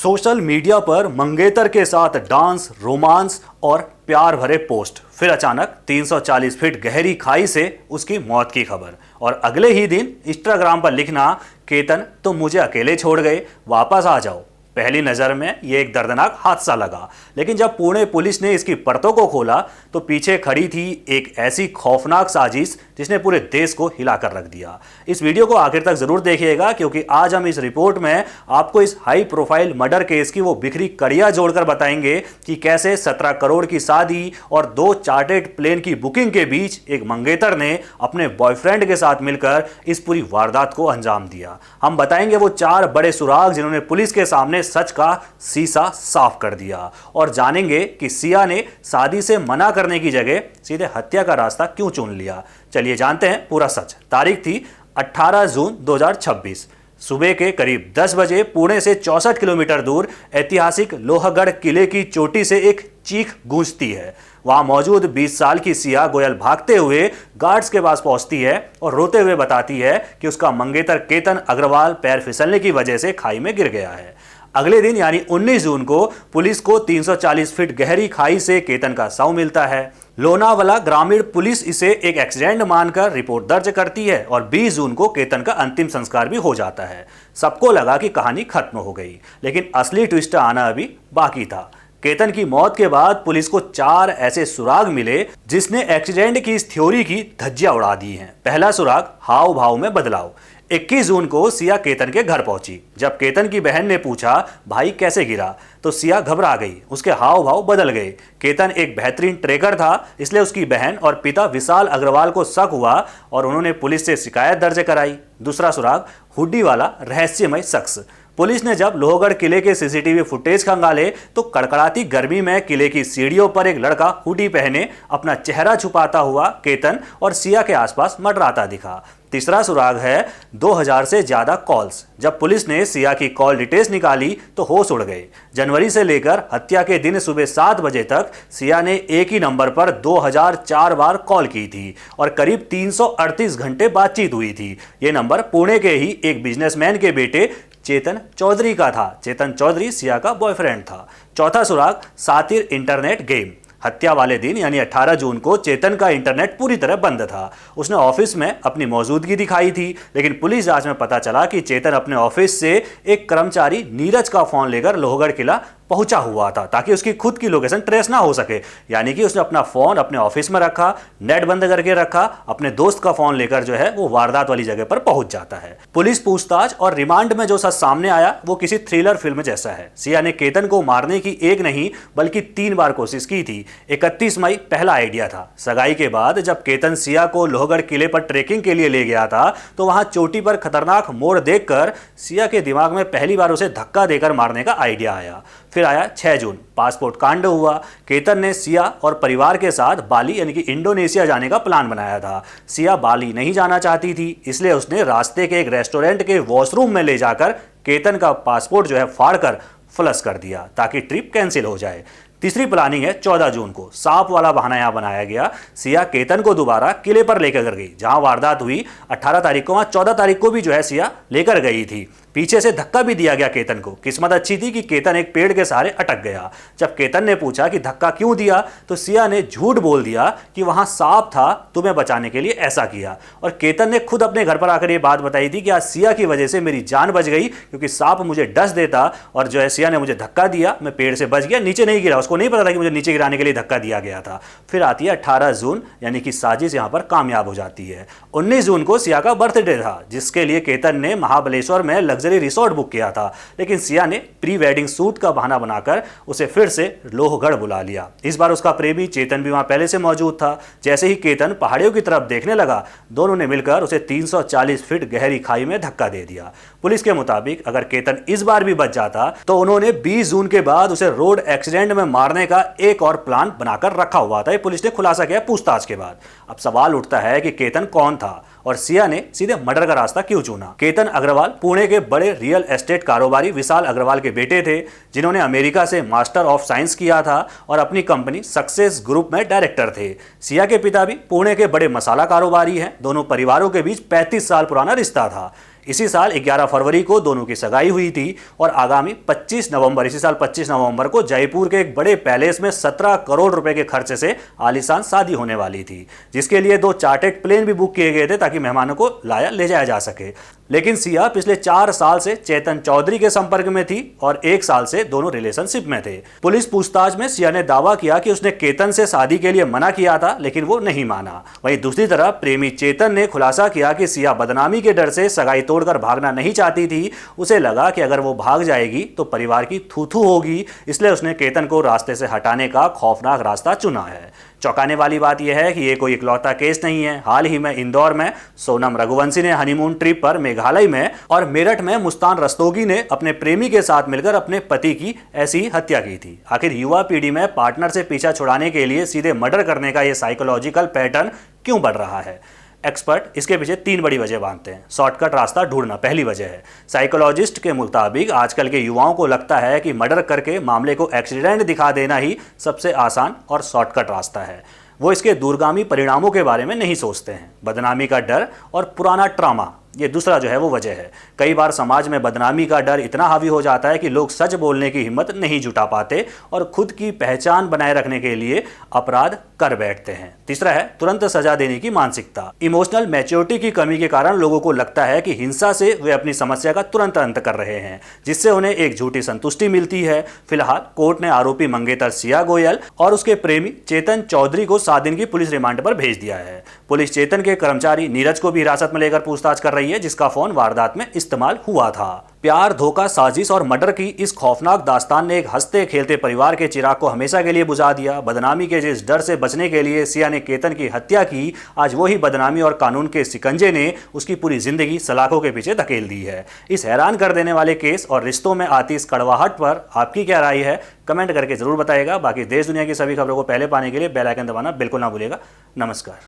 Social media पर मंगेतर के साथ डांस, रोमांस और प्यार भरे पोस्ट, फिर अचानक 340 फीट गहरी खाई से उसकी मौत की खबर और अगले ही दिन इंस्टाग्राम पर लिखना, केतन तुम मुझे अकेले छोड़ गए, वापस आ जाओ। पहली नज़र में ये एक दर्दनाक हादसा लगा, लेकिन जब पुणे पुलिस ने इसकी परतों को खोला तो पीछे खड़ी थी एक ऐसी खौफनाक साजिश जिसने पूरे देश को हिलाकर रख दिया। इस वीडियो को आखिर तक जरूर देखिएगा, क्योंकि आज हम इस रिपोर्ट में आपको इस हाई प्रोफाइल मर्डर केस की वो बिखरी कड़ियां जोड़कर बताएंगे कि कैसे 17 करोड़ की शादी और 2 चार्टर्ड प्लेन की बुकिंग के बीच एक मंगेतर ने अपने बॉयफ्रेंड के साथ मिलकर इस पूरी वारदात को अंजाम दिया। हम बताएंगे वो 4 बड़े सुराग जिन्होंने पुलिस के सामने सच का शीशा साफ कर दिया, और जानेंगे कि सिया ने शादी से मना करने की जगह सीधे हत्या का रास्ता क्यों चुन लिया। चलिए जानते हैं पूरा सच। तारीख थी 18 जून 2026। सुबह के करीब 10 बजे पुणे से 64 किलोमीटर दूर ऐतिहासिक लोहगढ़ किले की चोटी से एक चीख गूंजती है। वहां मौजूद 20 साल की सिया गोयल भागते हुए गार्ड्स के पास पहुंचती है और रोते हुए बताती है कि उसका मंगेतर केतन अग्रवाल पैर फिसलने की वजह से खाई में गिर गया है। अगले दिन यानी 19 जून को पुलिस को 340 फीट गहरी खाई से केतन का शव मिलता है। लोनावाला ग्रामीण पुलिस इसे एक एक्सीडेंट मानकर रिपोर्ट दर्ज करती है और 20 जून को केतन का अंतिम संस्कार भी हो जाता है। सबको लगा कि कहानी खत्म हो गई, लेकिन असली ट्विस्ट आना अभी बाकी था। केतन की मौत के बाद पुलिस को 4 ऐसे सुराग मिले जिसने एक्सीडेंट की इस थ्योरी की धज्जियां उड़ा दी हैं। पहला सुराग, हाव भाव में बदलाव। 21 जून को सिया केतन के घर पहुंची। जब केतन की बहन ने पूछा भाई कैसे गिरा, तो सिया घबरा गई, उसके हाव भाव बदल गए। केतन एक बेहतरीन ट्रेकर था, इसलिए उसकी बहन और पिता विशाल अग्रवाल को शक हुआ और उन्होंने पुलिस से शिकायत दर्ज कराई। दूसरा सुराग, हुड्डी वाला रहस्यमय शख्स। पुलिस ने जब लोहगढ़ किले के सीसीटीवी फुटेज खंगाले तो कड़कड़ाती गर्मी में किले की सीढ़ियों पर एक लड़का हुडी पहने अपना चेहरा छुपाता हुआ केतन और सिया के आसपास मंडराता दिखा। तीसरा सुराग है 2000 से ज्यादा कॉल्स। जब पुलिस ने सिया की कॉल डिटेल्स निकाली तो होश उड़ गए। जनवरी से लेकर हत्या के दिन सुबह 7 बजे तक सिया ने एक ही नंबर पर 2004 बार कॉल की थी और करीब 338 घंटे बातचीत हुई थी। ये नंबर पुणे के ही एक बिजनेसमैन के बेटे चेतन चौधरी का था। चेतन चौधरी सिया का बॉयफ्रेंड था। चौथा सुराग, सातिर इंटरनेट गेम। हत्या वाले दिन यानी 18 जून को चेतन का इंटरनेट पूरी तरह बंद था। उसने ऑफिस में अपनी मौजूदगी दिखाई थी, लेकिन पुलिस जांच में पता चला कि चेतन अपने ऑफिस से एक कर्मचारी नीरज का फोन लेकर लोहगढ़ किला पहुंचा हुआ था ताकि उसकी खुद की लोकेशन ट्रेस ना हो सके। यानी कि उसने अपना फोन अपने ऑफिस में रखा, नेट बंद करके रखा, अपने दोस्त का फोन लेकर जो है वो वारदात वाली जगह पर पहुंच जाता है। पुलिस पूछताछ और रिमांड में जो सच सामने आया वो किसी थ्रिलर फिल्म जैसा है। सिया ने केतन को मारने की एक नहीं बल्कि 3 बार कोशिश की थी। 31 मई पहला आइडिया था। सगाई के बाद जब केतन सिया को लोहगढ़ किले पर ट्रेकिंग के लिए ले गया था तो वहां चोटी पर खतरनाक मोड़ देखकर सिया के दिमाग में पहली बार उसे धक्का देकर मारने का आइडिया आया। फिर आया 6 जून, पासपोर्ट कांड हुआ। केतन ने सिया और परिवार के साथ बाली यानी कि इंडोनेशिया जाने का प्लान बनाया था। सिया बाली नहीं जाना चाहती थी, इसलिए उसने रास्ते के एक रेस्टोरेंट के वॉशरूम में ले जाकर केतन का पासपोर्ट जो है फाड़कर फ्लश कर दिया ताकि ट्रिप कैंसिल हो जाए। तीसरी प्लानिंग है 14 जून को। सांप वाला बहाना यहां बनाया गया। सिया केतन को दोबारा किले पर लेकर गई जहां वारदात हुई 18 तारीख को। वहां 14 तारीख को भी जो है सिया लेकर गई थी। पीछे से धक्का भी दिया गया केतन को। किस्मत अच्छी थी कि केतन एक पेड़ के सहारे अटक गया। जब केतन ने पूछा कि धक्का क्यों दिया तो सिया ने झूठ बोल दिया कि वहां सांप था, तुम्हें बचाने के लिए ऐसा किया। और केतन ने खुद अपने घर पर आकर यह बात बताई थी कि आज सिया की वजह से मेरी जान बच गई, क्योंकि सांप मुझे डस देता और जो है सिया ने मुझे धक्का दिया, मैं पेड़ से बच गया, नीचे नहीं गिरा। उसको नहीं पता था कि मुझे नीचे गिराने के लिए धक्का दिया गया था। फिर आती है 18 जून यानी कि साजिश यहां पर कामयाब हो जाती है। 19 जून को सिया का बर्थडे था, जिसके लिए केतन ने महाबलेश्वर में लग्जरी रिसोर्ट बुक किया था, लेकिन सिया ने प्री वेडिंग सूट का बहाना बनाकर उसे फिर से लोहगढ़ बुला लिया। इस बार उसका प्रेमी चेतन भी वहां पहले से मौजूद था। जैसे ही केतन पहाड़ियों की तरफ देखने लगा, दोनों ने मिलकर उसे 340 फीट गहरी खाई में धक्का दे दिया। पुलिस के मुताबिक अगर केतन इस बार भी बच जाता तो उन्होंने 20 जून के बाद उसे रोड एक्सीडेंट में मारने का एक और प्लान बनाकर रखा हुआ था। पुलिस ने खुलासा किया पूछताछ के बाद। अब सवाल उठता है कि केतन कौन था और सिया ने सीधे मर्डर का रास्ता क्यों चुना। केतन अग्रवाल पुणे के बड़े रियल एस्टेट कारोबारी विशाल अग्रवाल के बेटे थे, जिन्होंने अमेरिका से मास्टर ऑफ साइंस किया था और अपनी कंपनी सक्सेस ग्रुप में डायरेक्टर थे। सिया के पिता भी पुणे के बड़े मसाला कारोबारी हैं। दोनों परिवारों के बीच 35 साल पुराना रिश्ता था। इसी साल 11 फरवरी को दोनों की सगाई हुई थी और आगामी 25 नवंबर, इसी साल 25 नवंबर को जयपुर के एक बड़े पैलेस में 17 करोड़ रुपए के खर्चे से आलीशान शादी होने वाली थी, जिसके लिए 2 चार्टर्ड प्लेन भी बुक किए गए थे ताकि मेहमानों को ले जाया जा सके। लेकिन सिया पिछले 4 साल से चेतन चौधरी के संपर्क में थी और 1 साल से दोनों रिलेशनशिप में थे। पुलिस पूछताछ में सिया ने दावा किया कि उसने केतन से शादी के लिए मना किया था, लेकिन वो नहीं माना। वहीं दूसरी तरफ प्रेमी चेतन ने खुलासा किया कि सिया बदनामी के डर से सगाई तोड़कर भागना नहीं चाहती थी। उसे लगा कि अगर वो भाग जाएगी तो परिवार की थू-थू होगी, इसलिए उसने केतन को रास्ते से हटाने का खौफनाक रास्ता चुना है। चौंकाने वाली बात यह है कि ये कोई इकलौता केस नहीं है। हाल ही में इंदौर में सोनम रघुवंशी ने हनीमून ट्रिप पर मेघालय में और मेरठ में मुस्तान रस्तोगी ने अपने प्रेमी के साथ मिलकर अपने पति की ऐसी हत्या की थी। आखिर युवा पीढ़ी में पार्टनर से पीछा छुड़ाने के लिए सीधे मर्डर करने का ये साइकोलॉजिकल पैटर्न क्यों बढ़ रहा है? एक्सपर्ट इसके पीछे 3 बड़ी वजह मानते हैं। शॉर्टकट रास्ता ढूंढना पहली वजह है। साइकोलॉजिस्ट के मुताबिक आजकल के युवाओं को लगता है कि मर्डर करके मामले को एक्सीडेंट दिखा देना ही सबसे आसान और शॉर्टकट रास्ता है। वो इसके दूरगामी परिणामों के बारे में नहीं सोचते हैं। बदनामी का डर और पुराना ट्रॉमा, ये दूसरा जो है वो वजह है। कई बार समाज में बदनामी का डर इतना हावी हो जाता है कि लोग सच बोलने की हिम्मत नहीं जुटा पाते और खुद की पहचान बनाए रखने के लिए अपराध कर बैठते हैं। तीसरा है तुरंत सजा देने की मानसिकता। इमोशनल मैच्योरिटी की कमी के कारण लोगों को लगता है कि हिंसा से वे अपनी समस्या का तुरंत अंत कर रहे हैं, जिससे उन्हें एक झूठी संतुष्टि मिलती है। फिलहाल कोर्ट ने आरोपी मंगेतर सिया गोयल और उसके प्रेमी चेतन चौधरी को 7 दिन की पुलिस रिमांड पर भेज दिया है। पुलिस चेतन के कर्मचारी नीरज को भी हिरासत में लेकर पूछताछ कर रही है, जिसका फोन वारदात में इस्तेमाल हुआ था। प्यार, धोखा, साजिश और मर्डर की इस खौफनाक दास्तान ने एक हंसते खेलते परिवार के चिराग को हमेशा के लिए बुझा दिया। बदनामी के जिस डर से बचने के लिए सिया ने केतन की हत्या की, आज वही बदनामी और कानून के शिकंजे ने उसकी पूरी जिंदगी सलाखों के पीछे धकेल दी है। इस हैरान कर देने वाले केस और रिश्तों में आती इस कड़वाहट पर आपकी क्या राय है? कमेंट करके जरूर बताइएगा। बाकी देश दुनिया की सभी खबरों को पहले पाने के लिए बेल आइकन दबाना बिल्कुल ना भूलिएगा। नमस्कार।